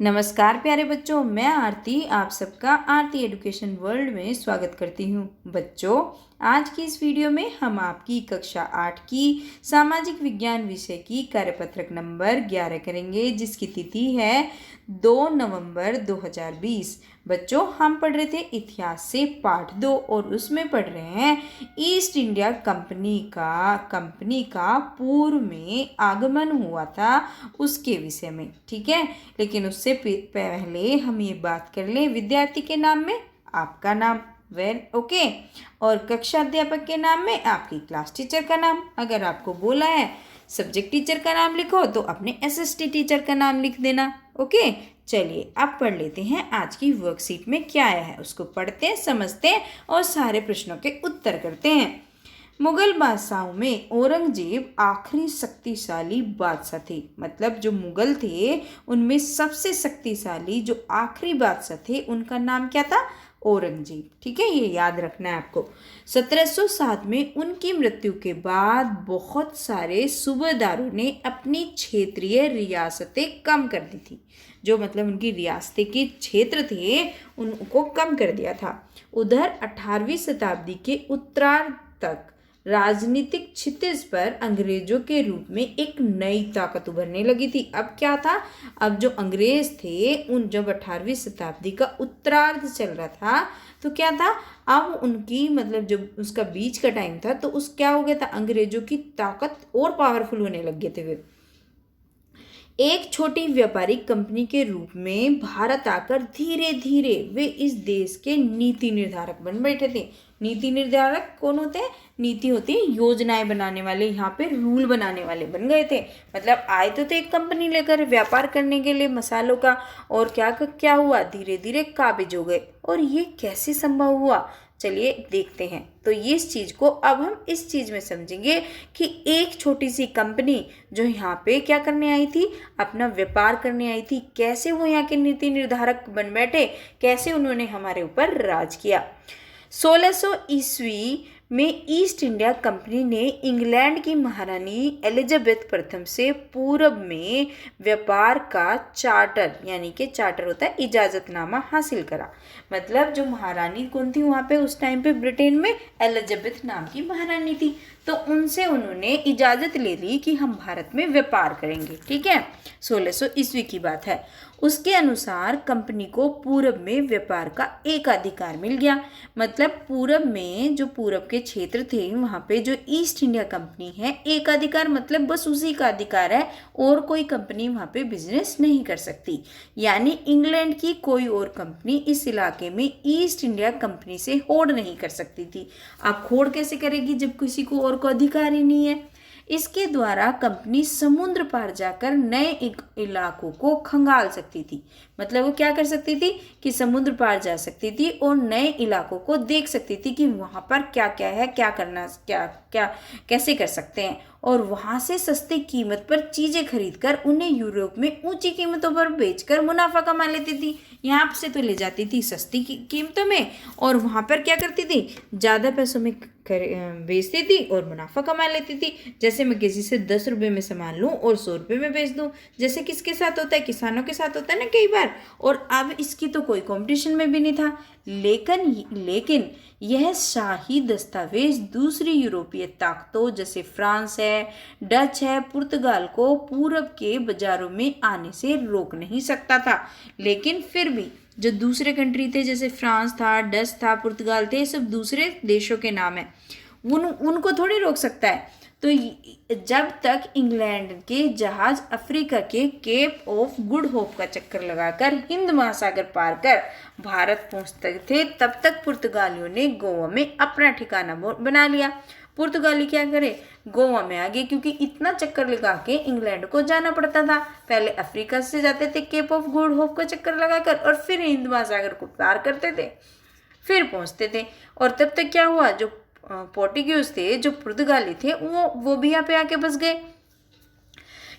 नमस्कार प्यारे बच्चों, मैं आरती आप सबका आरती एजुकेशन वर्ल्ड में स्वागत करती हूँ। बच्चों, आज की इस वीडियो में हम आपकी कक्षा 8 की सामाजिक विज्ञान विषय की कार्यपत्रक नंबर 11 करेंगे, जिसकी तिथि है 2 नवंबर 2020। बच्चों, हम पढ़ रहे थे इतिहास से पाठ 2 और उसमें पढ़ रहे हैं ईस्ट इंडिया कंपनी का पूर्व में आगमन हुआ था उसके विषय में। ठीक है, लेकिन उससे पहले हम ये बात कर लें विद्यार्थी के नाम में आपका नाम ओके, और कक्षा अध्यापक के नाम में आपकी क्लास टीचर का नाम। अगर आपको बोला है सब्जेक्ट टीचर का नाम लिखो तो अपने एसएसटी टीचर का नाम लिख देना। ओके, चलिए अब पढ़ लेते हैं आज की वर्कशीट में क्या आया है, उसको पढ़ते हैं, समझते हैं और सारे प्रश्नों के उत्तर करते हैं। मुगल बादशाहों में औरंगजेब आखिरी शक्तिशाली बादशाह थे। मतलब जो मुगल थे उनमें सबसे शक्तिशाली जो आखिरी बादशाह थे उनका नाम क्या था? औरंगजेब। ठीक है, ये याद रखना है आपको। 1707 में उनकी मृत्यु के बाद बहुत सारे सूबेदारों ने अपनी क्षेत्रीय रियासतें कम कर दी थी। जो मतलब उनकी रियासतें के क्षेत्र थे उनको कम कर दिया था। उधर 18वीं शताब्दी के उत्तरार्ध तक राजनीतिक क्षितिज पर अंग्रेजों के रूप में एक नई ताकत उभरने लगी थी। अब क्या था? अब जो अंग्रेज थे जब 18वीं शताब्दी का उत्तरार्ध चल रहा था तो क्या था, अब उनकी मतलब जब उसका बीच का टाइम था तो उस क्या हो गया था, अंग्रेजों की ताकत और पावरफुल होने लग गए थे। वे एक छोटी व्यापारिक कंपनी के रूप में भारत आकर धीरे धीरे वे इस देश के नीति निर्धारक बन बैठे थे। नीति निर्धारक कौन होते हैं? नीति होती है योजनाएं बनाने वाले, यहाँ पे रूल बनाने वाले बन गए थे। मतलब आए तो थे एक कंपनी लेकर व्यापार करने के लिए मसालों का, और क्या हुआ, धीरे धीरे काबिज हो गए। और ये कैसे संभव हुआ, चलिए देखते हैं। तो ये इस चीज़ को अब हम इस चीज़ में समझेंगे कि एक छोटी सी कंपनी जो यहाँ पे क्या करने आई थी, अपना व्यापार करने आई थी, कैसे वो यहाँ के नीति निर्धारक बन बैठे, कैसे उन्होंने हमारे ऊपर राज किया। 1600 ईस्वी में ईस्ट इंडिया कंपनी ने इंग्लैंड की महारानी एलिजाबेथ प्रथम से पूर्व में व्यापार का चार्टर, यानी कि चार्टर होता है इजाजतनामा, हासिल करा। मतलब जो महारानी कौन थी वहाँ पे उस टाइम पे ब्रिटेन में? एलिजाबेथ नाम की महारानी थी। तो उनसे उन्होंने इजाज़त ले ली कि हम भारत में व्यापार करेंगे। ठीक है, 1600 ईस्वी की बात है। उसके अनुसार कंपनी को पूरब में व्यापार का एक अधिकार मिल गया। मतलब पूरब में जो पूरब के क्षेत्र थे वहाँ पे जो ईस्ट इंडिया कंपनी है, एक अधिकार मतलब बस उसी का अधिकार है, और कोई कंपनी वहाँ पे बिजनेस नहीं कर सकती। यानी इंग्लैंड की कोई और कंपनी इस इलाके में ईस्ट इंडिया कंपनी से होड़ नहीं कर सकती थी। अब होड़ कैसे करेगी जब किसी को और को अधिकार ही नहीं है? इसके द्वारा कंपनी समुद्र पार जाकर नए इलाकों को खंगाल सकती थी। मतलब वो क्या कर सकती थी कि समुद्र पार जा सकती थी और नए इलाकों को देख सकती थी कि वहाँ पर क्या क्या है, क्या करना, क्या क्या कैसे कर सकते हैं, और वहाँ से सस्ती कीमत पर चीज़ें खरीदकर उन्हें यूरोप में ऊंची कीमतों पर बेचकर मुनाफा कमा लेती थी। यहाँ से तो ले जाती थी सस्ती कीमतों में और वहाँ पर क्या करती थी, ज़्यादा पैसों में बेचती थी और मुनाफा कमा लेती थी। जैसे मैं किसी से 10 रुपये में सामान लूँ और 100 रुपये में बेच दूँ, जैसे किसके साथ होता है, किसानों के साथ होता है ना कई बार। और अब इसकी तो कोई कंपटीशन में भी नहीं था। लेकिन यह शाही दस्तावेज दूसरी यूरोपीय ताकतों जैसे फ्रांस है, डच है, पुर्तगाल को पूरब के बाजारों में आने से रोक नहीं सकता था। लेकिन फिर भी जो दूसरे कंट्री थे, जैसे फ्रांस था, डच था, पुर्तगाल थे, सब दूसरे देशों के नाम है, उनको थोड़ी रोक सकता है। तो जब तक इंग्लैंड के जहाज अफ्रीका के केप ऑफ गुड होप का चक्कर लगाकर हिंद महासागर पार कर भारत पहुंचते थे, तब तक पुर्तगालियों ने गोवा में अपना ठिकाना बना लिया। पुर्तगाली क्या करे, गोवा में आ गए, क्योंकि इतना चक्कर लगा के इंग्लैंड को जाना पड़ता था। पहले अफ्रीका से जाते थे केप ऑफ गुड होप का चक्कर लगाकर, और फिर हिंद महासागर को पार करते थे, फिर पहुंचते थे। और तब तक क्या हुआ, जो पोर्टुगीज थे, जो पुर्तगाली थे, वो भी यहाँ पे आके बस गए।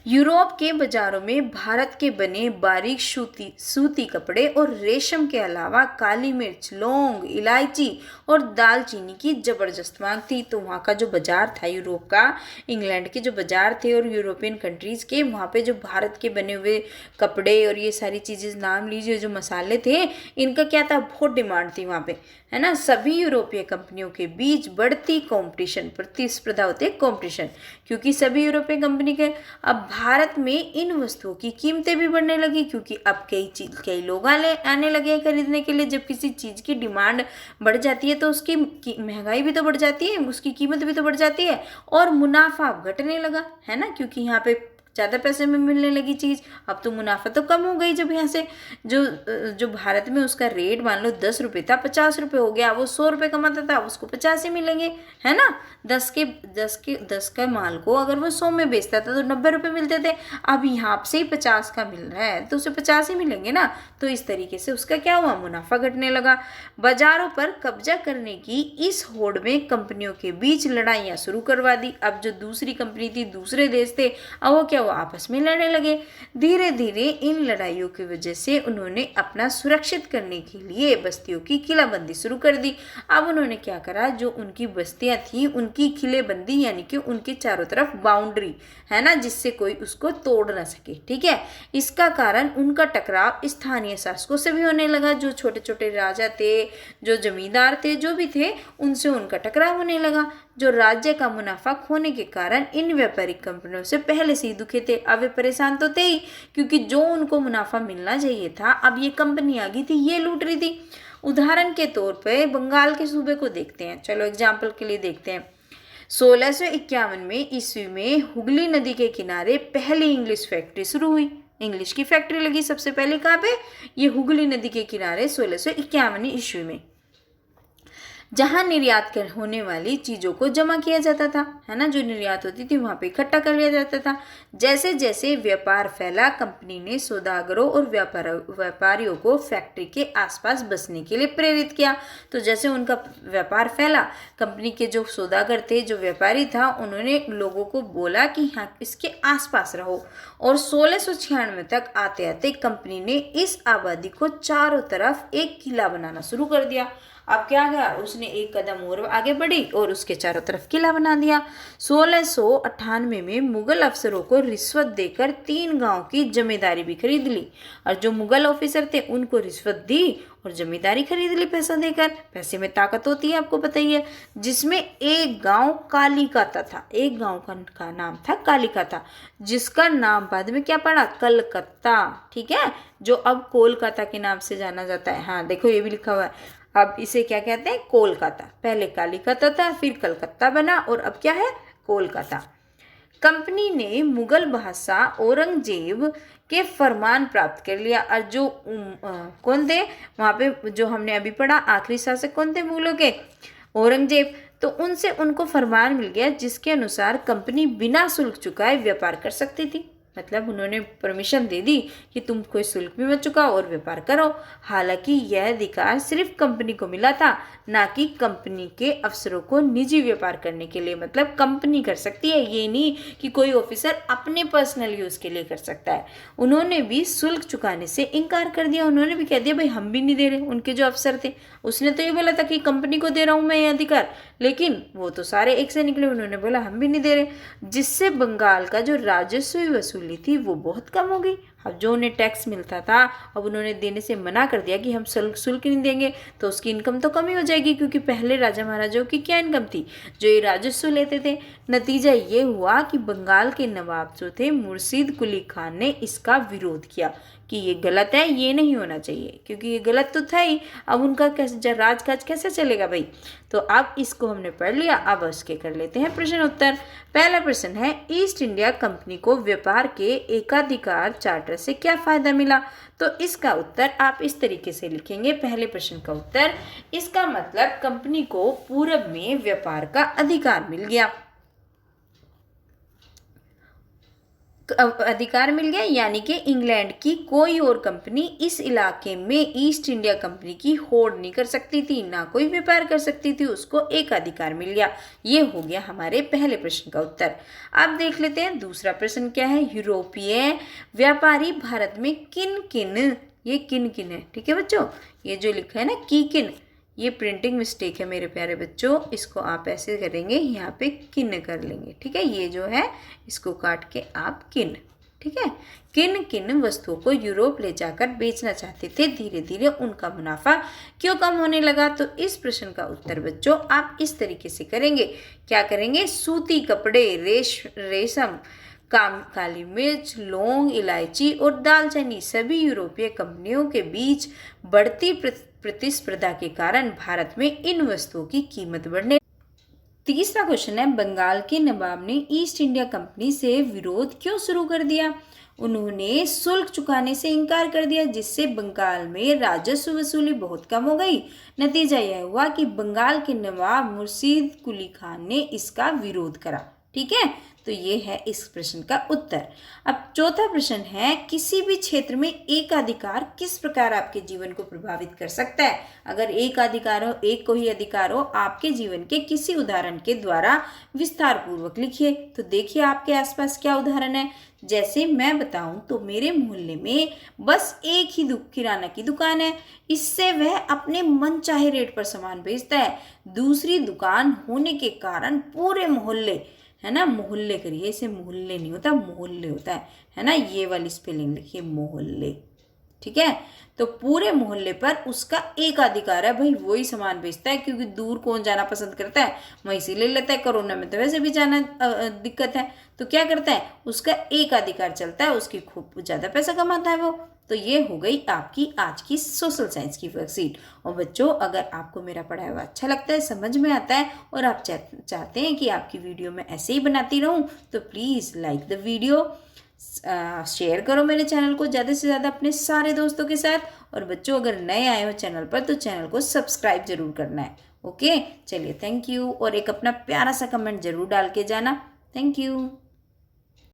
यूरोप के बाजारों में भारत के बने बारीक सूती कपड़े और रेशम के अलावा काली मिर्च, लौंग, इलायची और दालचीनी की जबरदस्त मांग थी। तो वहाँ का जो बाजार था यूरोप का, इंग्लैंड के जो बाजार थे और यूरोपियन कंट्रीज के, वहाँ पे जो भारत के बने हुए कपड़े और ये सारी चीज़ें नाम लीजिए, जो मसाले थे, इनका क्या था, बहुत डिमांड थी वहाँ पे, है ना। सभी यूरोपीय कंपनियों के बीच बढ़ती कंपटीशन, प्रतिस्पर्धा होती है, कंपटीशन, क्योंकि सभी यूरोपीय कंपनी के अब भारत में इन वस्तुओं की कीमतें भी बढ़ने लगी, क्योंकि अब कई लोग आने लगे हैं खरीदने के लिए। जब किसी चीज़ की डिमांड बढ़ जाती है तो उसकी महंगाई भी तो बढ़ जाती है, उसकी कीमत भी तो बढ़ जाती है, और मुनाफा घटने लगा, है ना, क्योंकि यहाँ पे ज़्यादा पैसे में मिलने लगी चीज़। अब तो मुनाफा तो कम हो गई, जब यहाँ से जो भारत में उसका रेट मान लो 10 रुपये था, 50 रुपये हो गया। वो 100 रुपये कमाता था, उसको 50 ही मिलेंगे, है ना। 10 का माल को अगर वो 100 में बेचता था तो 90 रुपये मिलते थे। अब यहाँ से ही 50 का मिल रहा है तो उसे 50 ही मिलेंगे ना। तो इस तरीके से उसका क्या हुआ, मुनाफा घटने लगा। बाजारों पर कब्जा करने की इस होड़ में कंपनियों के बीच लड़ाइयाँ शुरू करवा दी। अब जो दूसरी कंपनी थी, दूसरे देश थे, अब वो क्या, वो आपस में लड़ने लगे। धीरे धीरे इन लड़ाइयों की वजह से उन्होंने अपना सुरक्षित करने के लिए बस्तियों की किलाबंदी शुरू कर दी। अब उन्होंने क्या करा, जो उनकी बस्तियां थी उनकी किलेबंदी, यानी कि उनके चारों तरफ बाउंड्री, है ना, जिससे कोई उसको तोड़ ना सके, ठीक है। इसका कारण उनका टकराव स्थानीय शासकों से भी होने लगा। जो छोटे छोटे राजा थे, जो जमींदार थे, जो भी थे, उनसे उनका टकराव होने लगा। जो राज्य का मुनाफा खोने के कारण इन व्यापारिक कंपनियों से पहले से ही दुखे थे। अब वे परेशान तो थे ही, क्योंकि जो उनको मुनाफा मिलना चाहिए था, अब ये कंपनी आ गई थी, ये लूट रही थी। उदाहरण के तौर पे बंगाल के सूबे को देखते हैं, चलो एग्जाम्पल के लिए देखते हैं। 1651 में ईस्वी में हुगली नदी के किनारे पहली इंग्लिश फैक्ट्री शुरू हुई। इंग्लिश की फैक्ट्री लगी सबसे पहले कहाँ पे, ये हुगली नदी के किनारे 1651 ईस्वी में, जहां निर्यात होने वाली चीज़ों को जमा किया जाता था, है ना। जो निर्यात होती थी वहां पे इकट्ठा कर लिया जाता था। जैसे जैसे व्यापार फैला, कंपनी ने सौदागरों और व्यापारियों को फैक्ट्री के आसपास बसने के लिए प्रेरित किया। तो जैसे उनका व्यापार फैला, कंपनी के जो सौदागर थे, जो व्यापारी था, उन्होंने लोगों को बोला कि हाँ, इसके आसपास रहो। और 1696 तक आते आते कंपनी ने इस आबादी को चारों तरफ एक किला बनाना शुरू कर दिया। अब क्या गया, उसने एक कदम और आगे बढ़ी और उसके चारों तरफ किला बना दिया। 1698 में मुगल अफसरों को रिश्वत देकर 3 गांव की जमींदारी भी खरीद ली, और जो मुगल ऑफिसर थे उनको रिश्वत दी और जमींदारी खरीद ली पैसा देकर। पैसे में ताकत होती है, आपको पता ही है। जिसमें एक गांव कालीकाता था, एक गांव का नाम था कालीकाता, जिसका नाम बाद में क्या पड़ा, कलकत्ता, ठीक है, जो अब कोलकाता के नाम से जाना जाता है। हाँ देखो, ये भी लिखा हुआ है। अब इसे क्या कहते हैं, कोलकाता। पहले कालीकता था, फिर कलकत्ता बना, और अब क्या है, कोलकाता। कंपनी ने मुगल बादशाह औरंगजेब के फरमान प्राप्त कर लिया। और जो कौन थे वहाँ पे, जो हमने अभी पढ़ा, आखिरी शासक कौन थे मुगलों के, औरंगजेब। तो उनसे उनको फरमान मिल गया जिसके अनुसार कंपनी बिना शुल्क चुकाए व्यापार कर सकती थी। मतलब उन्होंने परमिशन दे दी कि तुम कोई शुल्क भी मत चुकाओ और व्यापार करो। हालांकि यह अधिकार सिर्फ कंपनी को मिला था, ना कि कंपनी के अफसरों को निजी व्यापार करने के लिए। मतलब कंपनी कर सकती है, ये नहीं कि कोई ऑफिसर अपने पर्सनल यूज़ के लिए कर सकता है। उन्होंने भी शुल्क चुकाने से इनकार कर दिया। उन्होंने भी कह दिया भाई हम भी नहीं दे रहे। उनके जो अफसर थे उसने तो ये बोला था कि कंपनी को दे रहा हूँ मैं ये अधिकार, लेकिन वो तो सारे एक से निकले, उन्होंने बोला हम भी नहीं दे रहे। जिससे बंगाल का जो राजस्व वसूली थी वो बहुत कम हो गई। अब जो उन्हें टैक्स मिलता था, अब उन्होंने देने से मना कर दिया कि हम शुल्क नहीं देंगे, तो उसकी इनकम तो कम ही हो जाएगी, क्योंकि पहले राजा महाराजाओं की क्या इनकम थी, जो ये राजस्व लेते थे। नतीजा ये हुआ कि बंगाल के नवाब जो थे मुर्शीद कुली खान ने इसका विरोध किया कि ये गलत है, ये नहीं होना चाहिए, क्योंकि ये गलत तो था ही। अब उनका कैसे राजकाज कैसे चलेगा भाई। तो अब इसको हमने पढ़ लिया। अब उसके कर लेते हैं प्रश्न उत्तर। पहला प्रश्न है, ईस्ट इंडिया कंपनी को व्यापार के एकाधिकार चार्टर से क्या फायदा मिला। तो इसका उत्तर आप इस तरीके से लिखेंगे। पहले प्रश्न का उत्तर, इसका मतलब कंपनी को पूरब में व्यापार का अधिकार मिल गया। अधिकार मिल गया, यानी कि इंग्लैंड की कोई और कंपनी इस इलाके में ईस्ट इंडिया कंपनी की होड़ नहीं कर सकती थी, ना कोई व्यापार कर सकती थी, उसको एक अधिकार मिल गया। ये हो गया हमारे पहले प्रश्न का उत्तर। अब देख लेते हैं दूसरा प्रश्न क्या है। यूरोपीय व्यापारी भारत में किन किन, ये किन किन है, ठीक है बच्चों, ये जो लिखा है ना की किन, ये प्रिंटिंग मिस्टेक है मेरे प्यारे बच्चों, इसको आप ऐसे करेंगे, यहाँ पे किन कर लेंगे, ठीक है, ये जो है इसको काट के आप किन, ठीक है। किन किन वस्तुओं को यूरोप ले जाकर बेचना चाहते थे, धीरे धीरे उनका मुनाफा क्यों कम होने लगा। तो इस प्रश्न का उत्तर बच्चों आप इस तरीके से करेंगे, क्या करेंगे, सूती कपड़े, रेशम, काली मिर्च, लौंग, इलायची और दालचीनी सभी यूरोपीय कंपनियों के बीच बढ़ती प्रतिस्पर्धा के कारण भारत में इन वस्तुओं की कीमत बढ़ने। तीसरा क्वेश्चन है, बंगाल के नवाब ने ईस्ट इंडिया कंपनी से विरोध क्यों शुरू कर दिया। उन्होंने शुल्क चुकाने से इनकार कर दिया, जिससे बंगाल में राजस्व वसूली बहुत कम हो गई। नतीजा यह हुआ कि बंगाल के नवाब मुर्शीद कुली खान ने इसका विरोध करा, ठीक है। तो ये है इस प्रश्न का उत्तर। अब चौथा प्रश्न है, किसी भी क्षेत्र में एकाधिकार किस प्रकार आपके जीवन को प्रभावित कर सकता है। अगर एक अधिकार हो, एक कोई अधिकार हो, आपके जीवन के किसी उदाहरण के द्वारा विस्तार पूर्वक लिखिए। तो देखिए आपके आसपास क्या उदाहरण है। जैसे मैं बताऊं तो मेरे मोहल्ले में बस एक ही किराना की दुकान है, इससे वह अपने मनचाहे रेट पर सामान बेचता है। दूसरी दुकान होने के कारण पूरे मोहल्ले, है ना, मोहल्ले करिए, इसे मोहल्ले नहीं होता, मोहल्ले होता है ना, ये वाली स्पेलिंग लिखिए, मोहल्ले, ठीक है। तो पूरे मोहल्ले पर उसका एक अधिकार है, भाई वही सामान बेचता है, क्योंकि दूर कौन जाना पसंद करता है, वहीं से ले लेता है। कोरोना में तो वैसे भी जाना दिक्कत है, तो क्या करता है, उसका एक अधिकार चलता है, उसकी खूब ज़्यादा पैसा कमाता है वो। तो ये हो गई आपकी आज की सोशल साइंस की वर्कशीट। और बच्चों, अगर आपको मेरा पढ़ाया हुआ अच्छा लगता है, समझ में आता है, और आप चाहते हैं कि आपकी वीडियो मैं ऐसे ही बनाती रहूँ, तो please like the video, share करो मेरे चैनल को ज़्यादा से ज़्यादा अपने सारे दोस्तों के साथ। और बच्चों, अगर नए आए हो चैनल पर तो चैनल को सब्सक्राइब जरूर करना है। ओके, चलिए, थैंक यू। और एक अपना प्यारा सा कमेंट जरूर डाल के जाना। Thank you.